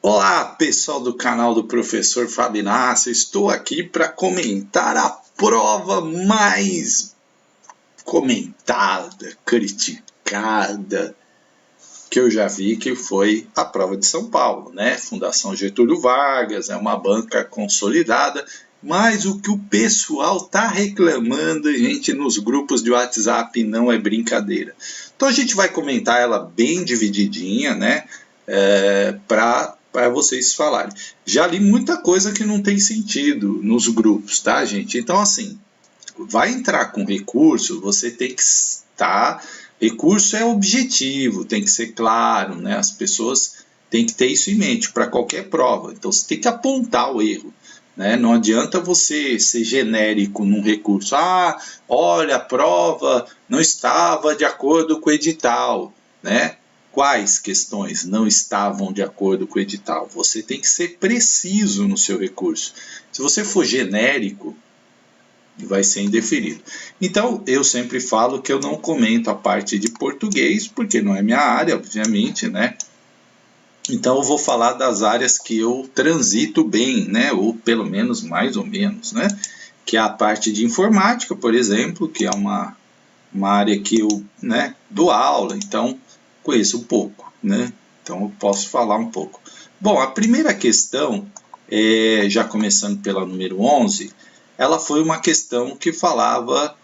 Olá, pessoal do canal do Professor Fábio Inácio. Estou aqui para comentar a prova mais comentada, criticada que eu já vi, que foi a prova de São Paulo, né? Fundação Getúlio Vargas, é uma banca consolidada, mas o que o pessoal tá reclamando, gente, nos grupos de WhatsApp não é brincadeira. Então a gente vai comentar ela bem divididinha, né? Para vocês falarem. Já li muita coisa que não tem sentido nos grupos, tá, gente? Então, assim, vai entrar com recurso, você tem que estar. Recurso é objetivo, tem que ser claro, né? As pessoas têm que ter isso em mente para qualquer prova. Então, você tem que apontar o erro. Né? Não adianta você ser genérico num recurso. Ah, olha, a prova não estava de acordo com o edital, né? Quais questões não estavam de acordo com o edital? Você tem que ser preciso no seu recurso. Se você for genérico, vai ser indeferido. Então, eu sempre falo que eu não comento a parte de português, porque não é minha área, obviamente, né? Então, eu vou falar das áreas que eu transito bem, né? Ou pelo menos mais ou menos, né? Que é a parte de informática, por exemplo, que é uma área que eu, né, dou aula, então conheço um pouco, né? Então eu posso falar um pouco. Bom, a primeira questão, já começando pela número 11, ela foi uma questão que falava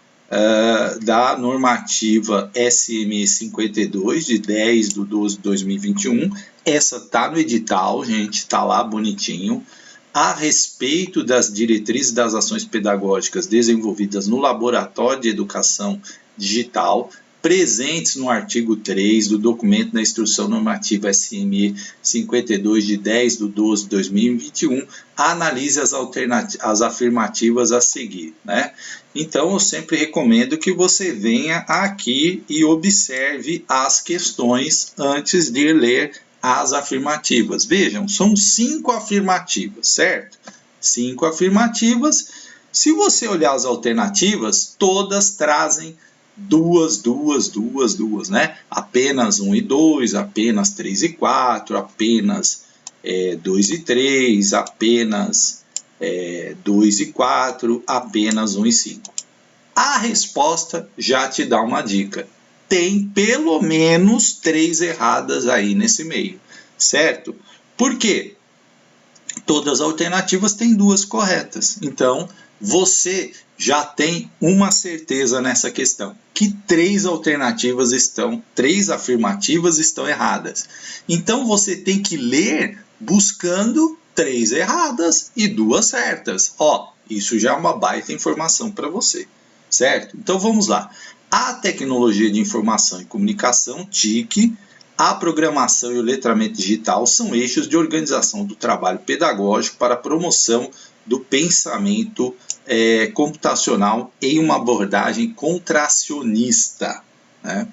da normativa SME 52, de 10 de 12 de 2021. Essa está no edital, gente, está lá bonitinho. A respeito das diretrizes das ações pedagógicas desenvolvidas no Laboratório de Educação Digital, presentes no artigo 3 do documento da Instrução Normativa SME 52 de 10 de 12 de 2021, analise as afirmativas a seguir, né? Então, eu sempre recomendo que você venha aqui e observe as questões antes de ler as afirmativas. Vejam, são 5 afirmativas, certo? 5 afirmativas. Se você olhar as alternativas, todas trazem duas, né? Apenas 1 e 2, apenas 3 e 4, apenas 2 e 3, apenas 2 e 4, apenas 1 e 5. A resposta já te dá uma dica. Tem pelo menos 3 erradas aí nesse meio, certo? Por quê? Todas as alternativas têm 2 corretas. Então, você já tem uma certeza nessa questão, que 3 afirmativas estão erradas. Então, você tem que ler buscando 3 erradas e 2 certas. Ó, isso já é uma baita informação para você, certo? Então, vamos lá. A tecnologia de informação e comunicação, TIC, a programação e o letramento digital são eixos de organização do trabalho pedagógico para a promoção do pensamento computacional em uma abordagem contracionista, né?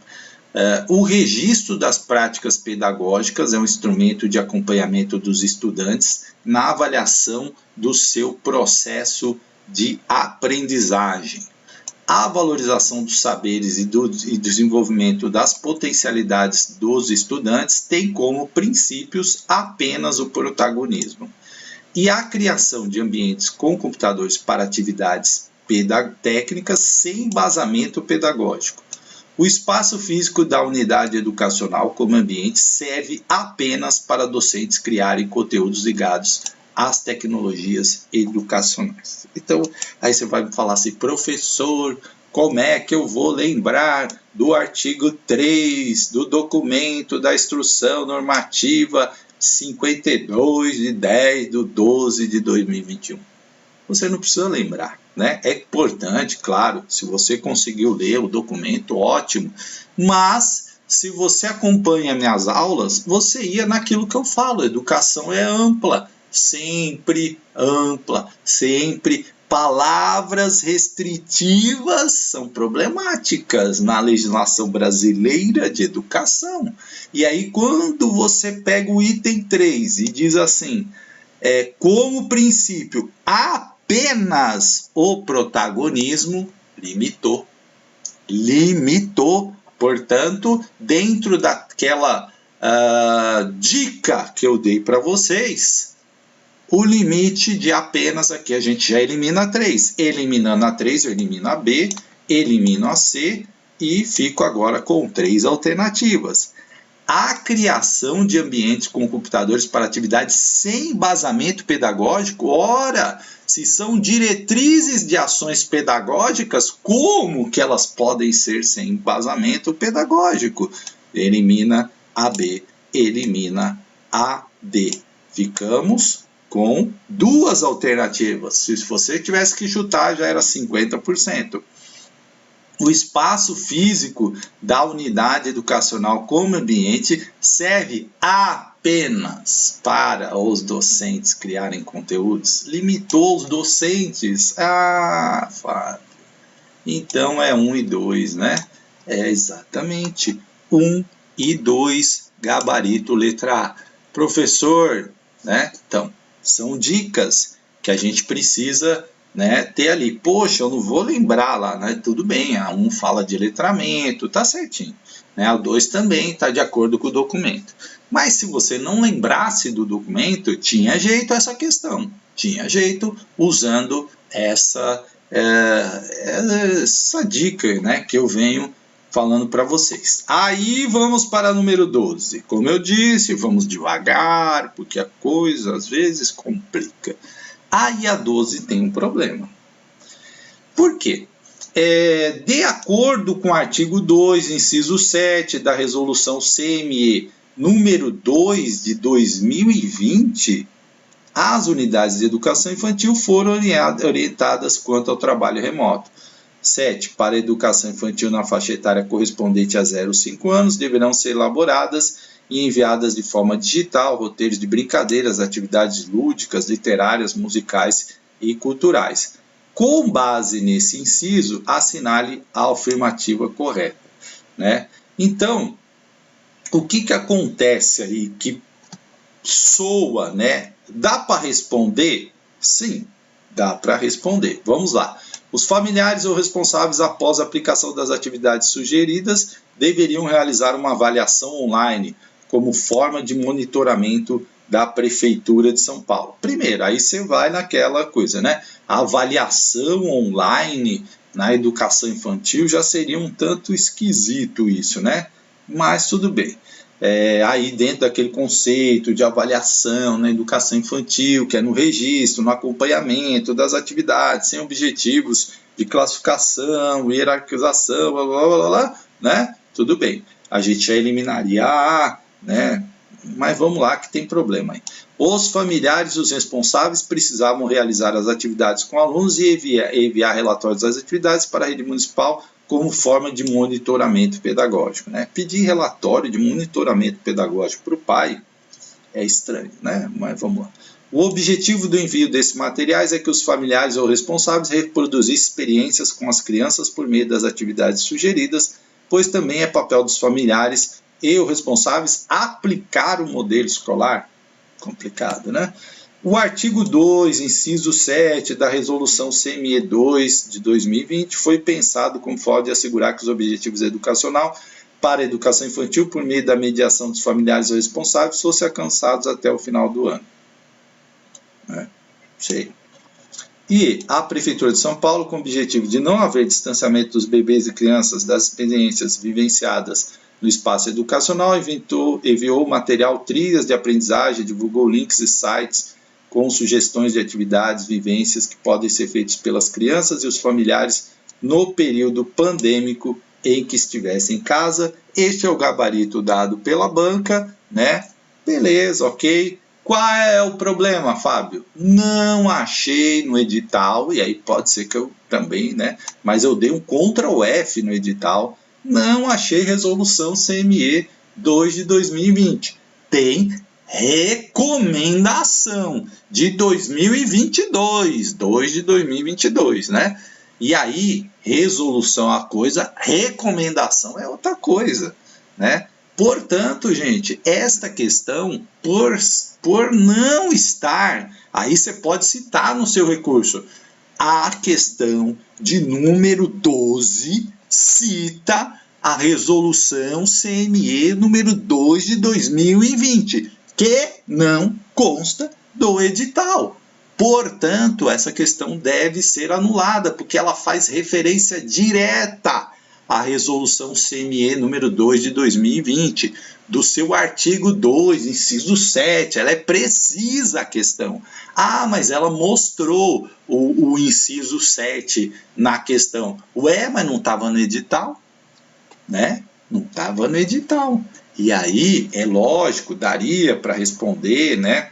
O registro das práticas pedagógicas é um instrumento de acompanhamento dos estudantes na avaliação do seu processo de aprendizagem. A valorização dos saberes e do desenvolvimento das potencialidades dos estudantes tem como princípios apenas o protagonismo. E a criação de ambientes com computadores para atividades técnicas sem embasamento pedagógico. O espaço físico da unidade educacional como ambiente serve apenas para docentes criarem conteúdos ligados às tecnologias educacionais. Então, aí você vai me falar assim, professor, como é que eu vou lembrar do artigo 3 do documento da Instrução Normativa 52 de 10 de 12 de 2021? Você não precisa lembrar, né? É importante, claro, se você conseguiu ler o documento, ótimo, mas se você acompanha minhas aulas, você ia naquilo que eu falo, educação é ampla, sempre ampla, sempre. Palavras restritivas são problemáticas na legislação brasileira de educação. E aí, quando você pega o item 3 e diz assim, como princípio, apenas o protagonismo, limitou. Portanto, dentro daquela Dica que eu dei para vocês, o limite de apenas aqui a gente já elimina 3. Eliminando a 3, eu elimino a B, elimino a C e fico agora com 3 alternativas. A criação de ambientes com computadores para atividades sem embasamento pedagógico, ora, se são diretrizes de ações pedagógicas, como que elas podem ser sem embasamento pedagógico? Elimina a B, elimina a D. Ficamos com 2 alternativas. Se você tivesse que chutar, já era 50%. O espaço físico da unidade educacional como ambiente serve apenas para os docentes criarem conteúdos. Limitou os docentes. Fábio. Então é 1 e 2, né? É exatamente 1 e 2, gabarito letra A. Professor, né? Então, são dicas que a gente precisa, né, ter ali. Poxa, eu não vou lembrar lá, né? Tudo bem, a 1 fala de letramento, tá certinho. Né? A 2 também está de acordo com o documento. Mas se você não lembrasse do documento, tinha jeito essa questão. Tinha jeito usando essa dica, né, que eu venho falando para vocês. Aí vamos para o número 12. Como eu disse, vamos devagar, porque a coisa às vezes complica. Aí a 12 tem um problema. Por quê? De acordo com o artigo 2, inciso 7 da resolução CME número 2 de 2020, as unidades de educação infantil foram orientadas quanto ao trabalho remoto. 7. Para a educação infantil na faixa etária correspondente a 0 a 5 anos, deverão ser elaboradas e enviadas de forma digital roteiros de brincadeiras, atividades lúdicas, literárias, musicais e culturais. Com base nesse inciso, assinale a afirmativa correta, né? Então, o que acontece aí que soa, né? Dá para responder? Sim, dá para responder. Vamos lá. Os familiares ou responsáveis, após a aplicação das atividades sugeridas, deveriam realizar uma avaliação online como forma de monitoramento da Prefeitura de São Paulo. Primeiro, aí você vai naquela coisa, né? A avaliação online na educação infantil já seria um tanto esquisito isso, né? Mas tudo bem. Aí dentro daquele conceito de avaliação na educação infantil, que é no registro, no acompanhamento das atividades, sem objetivos de classificação, hierarquização, blá, blá, blá, blá, né? Tudo bem. A gente já eliminaria a, né? Mas vamos lá que tem problema aí. Os familiares e os responsáveis precisavam realizar as atividades com alunos e enviar relatórios das atividades para a rede municipal como forma de monitoramento pedagógico, né? Pedir relatório de monitoramento pedagógico para o pai é estranho, né? Mas vamos lá. O objetivo do envio desses materiais é que os familiares ou responsáveis reproduzissem experiências com as crianças por meio das atividades sugeridas, pois também é papel dos familiares e os responsáveis aplicar o modelo escolar. Complicado, né? O artigo 2, inciso 7 da resolução CME 2 de 2020 foi pensado como forma de assegurar que os objetivos educacional para a educação infantil por meio da mediação dos familiares ou responsáveis fossem alcançados até o final do ano. Sei. E a Prefeitura de São Paulo, com o objetivo de não haver distanciamento dos bebês e crianças das experiências vivenciadas no espaço educacional, enviou material trilhas de aprendizagem, divulgou links e sites com sugestões de atividades, vivências que podem ser feitas pelas crianças e os familiares no período pandêmico em que estivessem em casa. Este é o gabarito dado pela banca, né? Beleza, ok. Qual é o problema, Fábio? Não achei no edital, e aí pode ser que eu também, né? Mas eu dei um Ctrl F no edital, não achei resolução CME 2 de 2020. Tem recomendação de 2022, 2 de 2022, né? E aí, resolução é uma coisa, recomendação é outra coisa, né? Portanto, gente, esta questão, por não estar, aí você pode citar no seu recurso, a questão de número 12 cita a resolução CME número 2 de 2020, que não consta do edital. Portanto, essa questão deve ser anulada, porque ela faz referência direta à resolução CME número 2 de 2020, do seu artigo 2, inciso 7, ela é precisa a questão. Ah, mas ela mostrou o inciso 7 na questão. Ué, mas não estava no edital? Né? Não estava no edital. E aí, é lógico, daria para responder, né?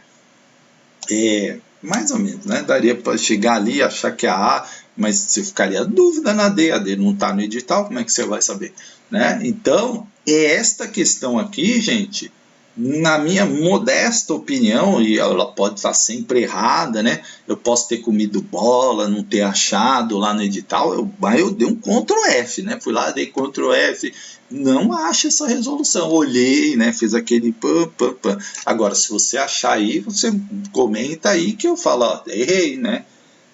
Mais ou menos, né? Daria para chegar ali e achar que a A, mas você ficaria dúvida na D, a D não está no edital, como é que você vai saber? Né? Então, esta questão aqui, gente, na minha modesta opinião, e ela pode estar sempre errada, né? Eu posso ter comido bola, não ter achado lá no edital, mas eu dei um Ctrl F, né? Fui lá, dei Ctrl F, não acho essa resolução. Olhei, né? Fiz aquele pam. Agora, se você achar aí, você comenta aí que eu falo, ó, errei, né?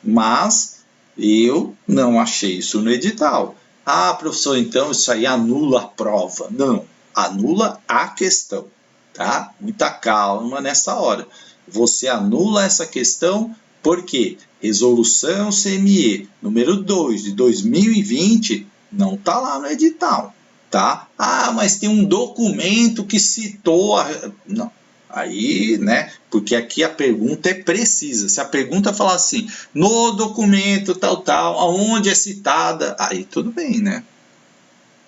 Mas eu não achei isso no edital. Ah, professor, então isso aí anula a prova. Não, anula a questão, tá? Muita calma nessa hora. Você anula essa questão porque resolução CME número 2 de 2020 não está lá no edital, tá? Ah, mas tem um documento que citou a... Não. Aí, né, porque aqui a pergunta é precisa. Se a pergunta falar assim, no documento tal, aonde é citada, aí tudo bem, né?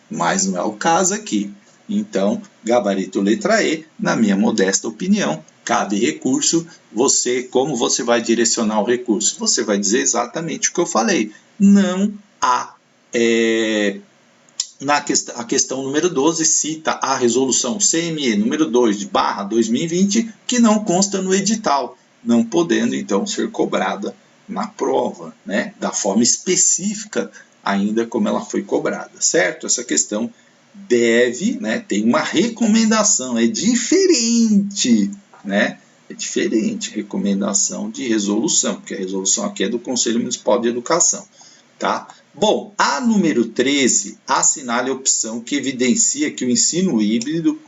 Mas não é o caso aqui. Então, gabarito letra E, na minha modesta opinião, cabe recurso. Como você vai direcionar o recurso? Você vai dizer exatamente o que eu falei. Não há... A questão número 12 cita a resolução CME número 2 de /2020, que não consta no edital, não podendo então ser cobrada na prova, né, da forma específica ainda como ela foi cobrada, certo? Essa questão deve, né, tem uma recomendação, é diferente, né? É diferente recomendação de resolução, porque a resolução aqui é do Conselho Municipal de Educação, tá? Bom, a número 13 assinale a opção que evidencia que o ensino híbrido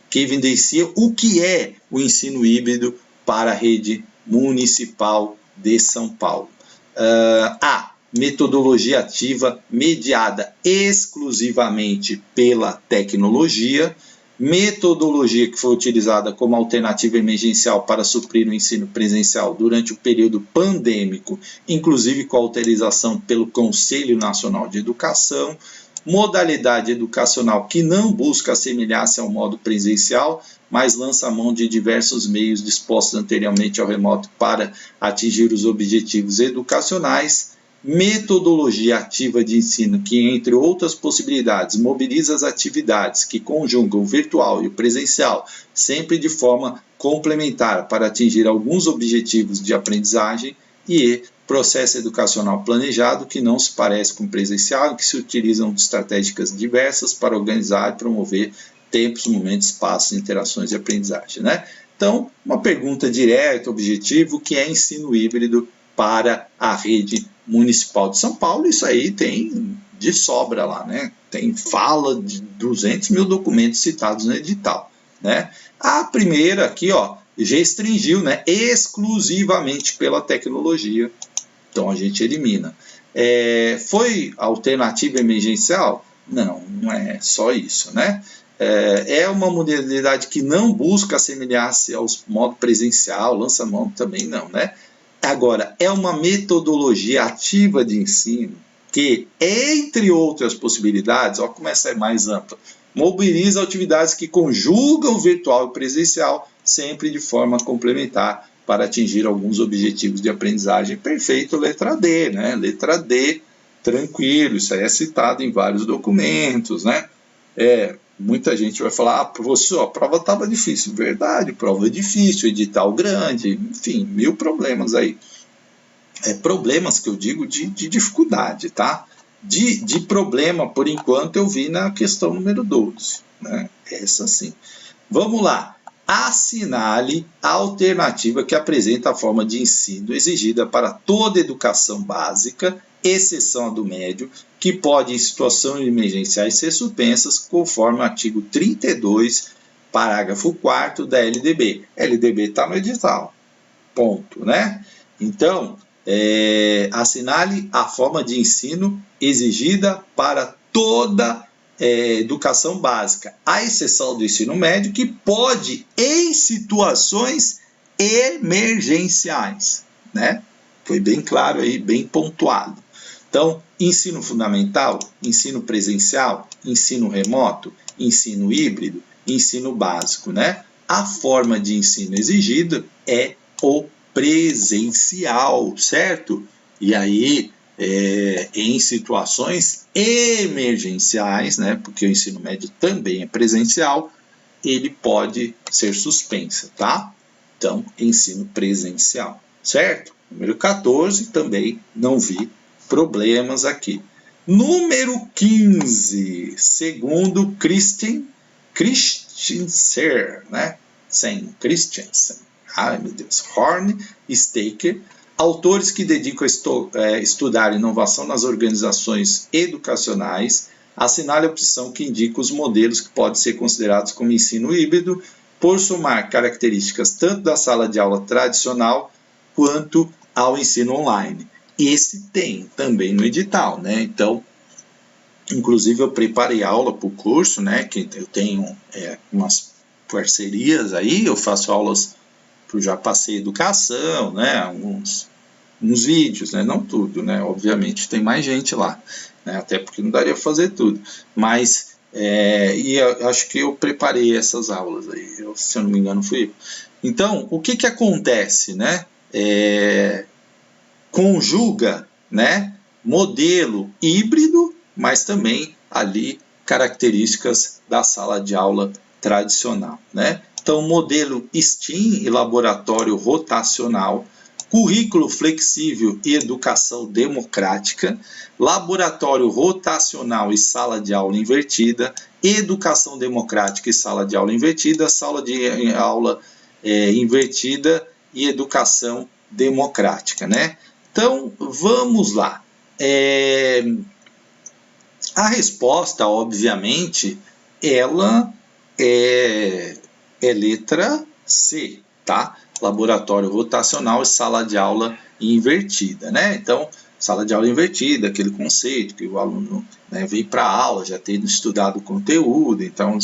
que evidencia o que é o ensino híbrido para a rede municipal de São Paulo. A metodologia ativa mediada exclusivamente pela tecnologia, metodologia que foi utilizada como alternativa emergencial para suprir o ensino presencial durante o período pandêmico, inclusive com autorização pelo Conselho Nacional de Educação, modalidade educacional que não busca assemelhar-se ao modo presencial, mas lança mão de diversos meios dispostos anteriormente ao remoto para atingir os objetivos educacionais, metodologia ativa de ensino que, entre outras possibilidades, mobiliza as atividades que conjugam o virtual e o presencial, sempre de forma complementar para atingir alguns objetivos de aprendizagem, e processo educacional planejado que não se parece com o presencial, que se utilizam de estratégicas diversas para organizar e promover tempos, momentos, espaços, interações e aprendizagem, né? Então, uma pergunta direta, objetivo, que é ensino híbrido para a rede municipal de São Paulo. Isso aí tem de sobra lá, né? Tem fala de 200 mil documentos citados no edital, né? A primeira aqui, ó, restringiu, né, exclusivamente pela tecnologia. Então a gente elimina. Foi alternativa emergencial? Não, não é só isso, né? É uma modalidade que não busca assemelhar-se ao modo presencial, lança-mão também não, né? Agora, é uma metodologia ativa de ensino que, entre outras possibilidades, olha como essa é mais ampla, mobiliza atividades que conjugam virtual e presencial, sempre de forma complementar, para atingir alguns objetivos de aprendizagem. Perfeito, letra D, né? Letra D, tranquilo, isso aí é citado em vários documentos, né? Muita gente vai falar, professor, a prova estava difícil. Verdade, prova difícil, edital grande, enfim, mil problemas aí. Problemas que eu digo de dificuldade, tá? De problema, por enquanto, eu vi na questão número 12, né? Essa sim. Vamos lá. Assinale a alternativa que apresenta a forma de ensino exigida para toda educação básica exceção a do médio, que pode, em situações emergenciais, ser suspensas, conforme o artigo 32, parágrafo 4º da LDB. LDB está no edital. Ponto, né? Então, assinale a forma de ensino exigida para toda educação básica, à exceção do ensino médio, que pode, em situações emergenciais, né? Foi bem claro aí, bem pontuado. Então, ensino fundamental, ensino presencial, ensino remoto, ensino híbrido, ensino básico, né? A forma de ensino exigida é o presencial, certo? E aí, em situações emergenciais, né? Porque o ensino médio também é presencial, ele pode ser suspensa, tá? Então, ensino presencial, certo? Número 14, também não vi problemas aqui. Número 15, segundo Christensen, né? Christensen. Ai, meu Deus. Horn e Staker, autores que dedicam a estudar inovação nas organizações educacionais, assinale a opção que indica os modelos que podem ser considerados como ensino híbrido, por somar características tanto da sala de aula tradicional quanto ao ensino online. Esse tem também no edital, né? Então, inclusive eu preparei aula para o curso, né? Que eu tenho umas parcerias aí, eu faço aulas para o Já Passei Educação, né? uns vídeos, né? Não tudo, né? Obviamente tem mais gente lá, né? Até porque não daria para fazer tudo, mas e eu acho que eu preparei essas aulas aí, se eu não me engano fui eu. Então, o que acontece, né? Conjuga, né? Modelo híbrido, mas também ali características da sala de aula tradicional, né? Então, modelo STEAM e laboratório rotacional, currículo flexível e educação democrática, laboratório rotacional e sala de aula invertida, educação democrática e sala de aula invertida, sala de aula invertida e educação democrática, né? Então, vamos lá. A resposta, obviamente, ela é letra C, tá? Laboratório rotacional e sala de aula invertida, né? Então, sala de aula invertida, aquele conceito que o aluno, né, vem para a aula já tendo estudado o conteúdo, então,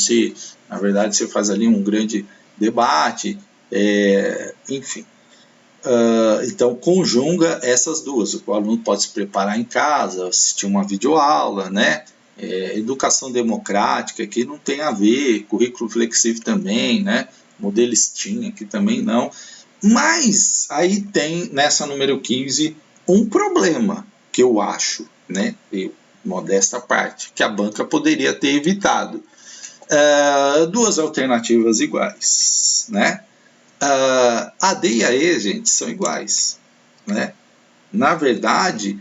na verdade, você faz ali um grande debate, enfim. Então, conjuga essas duas. O aluno pode se preparar em casa, assistir uma videoaula, né? Educação democrática, que não tem a ver, currículo flexível também, né? Modelo STEAM aqui também não. Mas aí tem, nessa número 15, um problema que eu acho, né? Modesta parte, que a banca poderia ter evitado. Duas alternativas iguais, né? A D e a E, gente, são iguais, né? Na verdade,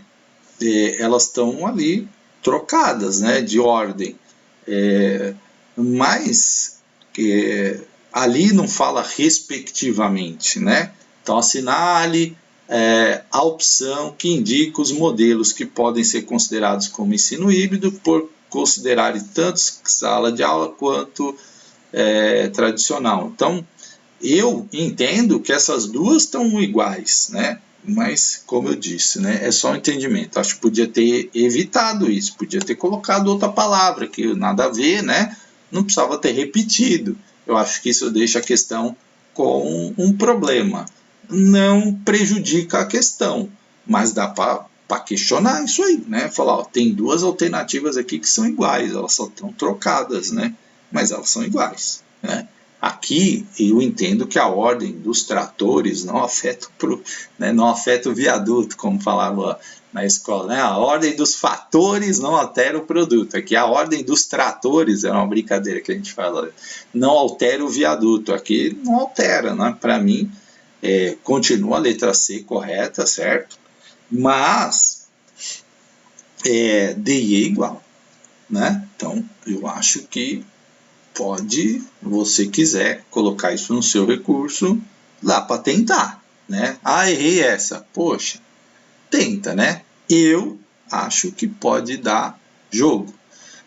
elas estão ali trocadas, né, de ordem, mas ali não fala respectivamente, né? Então, assinale a opção que indica os modelos que podem ser considerados como ensino híbrido por considerarem tanto sala de aula quanto tradicional. Então, eu entendo que essas duas estão iguais, né? Mas, como eu disse, né, é só um entendimento. Acho que podia ter evitado isso, podia ter colocado outra palavra, que nada a ver, né? Não precisava ter repetido. Eu acho que isso deixa a questão com um problema. Não prejudica a questão, mas dá para questionar isso aí, né? Falar, ó, tem duas alternativas aqui que são iguais, elas só estão trocadas, né? Mas elas são iguais, né? Aqui eu entendo que a ordem dos tratores não afeta o viaduto, como falava na escola, né? A ordem dos fatores não altera o produto. Aqui a ordem dos tratores, é uma brincadeira que a gente fala, não altera o viaduto. Aqui não altera, né? Para mim, continua a letra C correta, certo? Mas D e E igual, né? Então eu acho que pode, você quiser, colocar isso no seu recurso, dá para tentar, né? Errei essa. Poxa, tenta, né? Eu acho que pode dar jogo.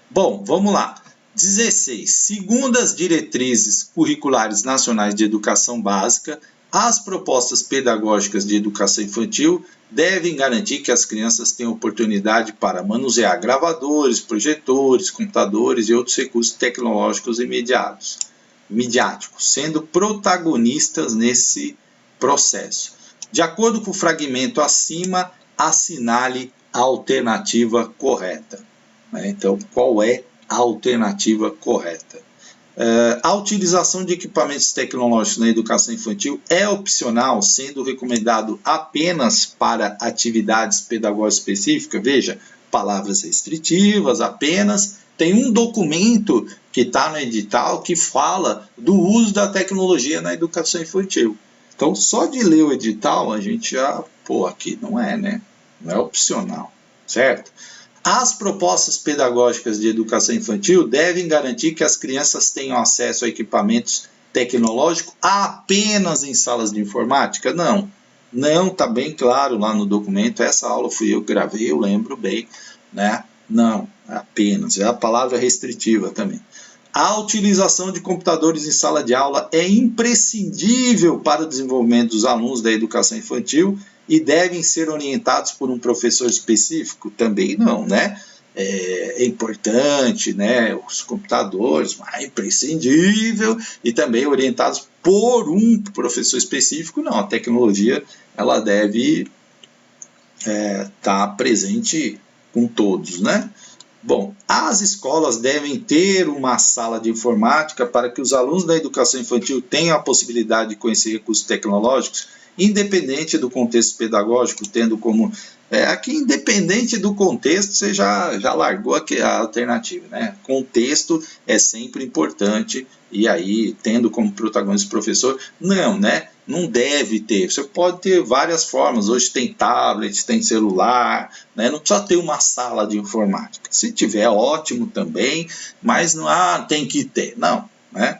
Bom, vamos lá. 16. Segundo as diretrizes curriculares nacionais de educação básica, as propostas pedagógicas de educação infantil devem garantir que as crianças tenham oportunidade para manusear gravadores, projetores, computadores e outros recursos tecnológicos e midiáticos, sendo protagonistas nesse processo. De acordo com o fragmento acima, assinale a alternativa correta. Então, qual é a alternativa correta? A utilização de equipamentos tecnológicos na educação infantil é opcional, sendo recomendado apenas para atividades pedagógicas específicas. Veja, palavras restritivas, apenas. Tem um documento que está no edital que fala do uso da tecnologia na educação infantil. Então, só de ler o edital, a gente já, aqui não é, né? Não é opcional, certo? As propostas pedagógicas de educação infantil devem garantir que as crianças tenham acesso a equipamentos tecnológicos apenas em salas de informática? Não, está bem claro lá no documento, essa aula fui eu que gravei, eu lembro bem, né? Não, apenas, é a palavra restritiva também. A utilização de computadores em sala de aula é imprescindível para o desenvolvimento dos alunos da educação infantil e devem ser orientados por um professor específico? Também não, né? É importante, né? Os computadores, mas é imprescindível, e também orientados por um professor específico? Não, a tecnologia ela deve estar presente com todos, né? Bom, as escolas devem ter uma sala de informática para que os alunos da educação infantil tenham a possibilidade de conhecer recursos tecnológicos, independente do contexto pedagógico, tendo como... aqui, independente do contexto, você já largou aqui a alternativa, né? Contexto é sempre importante, e aí, tendo como protagonista o professor, não, né? Não deve ter. Você pode ter várias formas. Hoje tem tablet, tem celular, né? Não precisa ter uma sala de informática. Se tiver, ótimo também, mas não tem que ter. Não, né?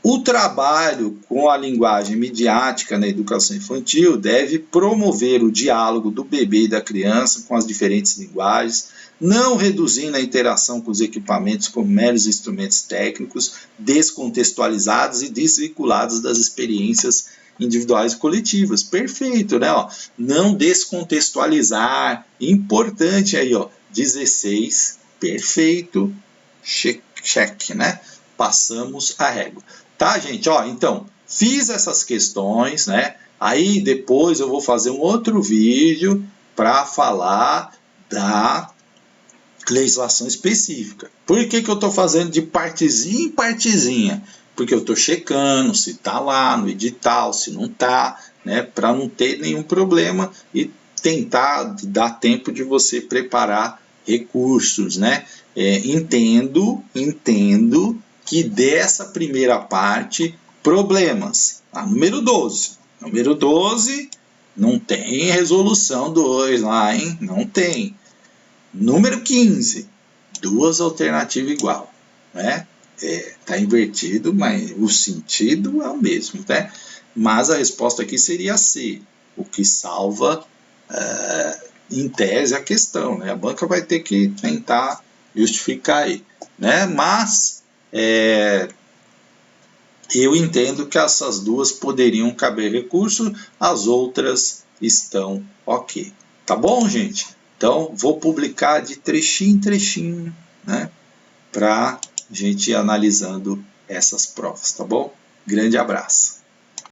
O trabalho com a linguagem midiática na educação infantil deve promover o diálogo do bebê e da criança com as diferentes linguagens, não reduzindo a interação com os equipamentos como meros instrumentos técnicos, descontextualizados e desvinculados das experiências individuais e coletivas. Perfeito, né? Não descontextualizar, importante aí, 16, perfeito, check, né? Passamos a régua. Tá, gente? Então, fiz essas questões, né? Aí depois eu vou fazer um outro vídeo para falar da legislação específica. Por que eu estou fazendo de partezinha em partezinha? Porque eu estou checando se está lá no edital, se não está, né? Para não ter nenhum problema e tentar dar tempo de você preparar recursos, né? Entendo que dessa primeira parte, problemas. Número 12. Número 12, não tem resolução 2 lá, hein? Não tem. Número 15, duas alternativas igual, né? Tá invertido, mas o sentido é o mesmo, né? Mas a resposta aqui seria C, o que salva, em tese, a questão, né? A banca vai ter que tentar justificar aí, né? Mas eu entendo que essas duas poderiam caber recurso, as outras estão ok. Tá bom, gente? Então, vou publicar de trechinho em trechinho, né? Para a gente ir analisando essas provas, tá bom? Grande abraço.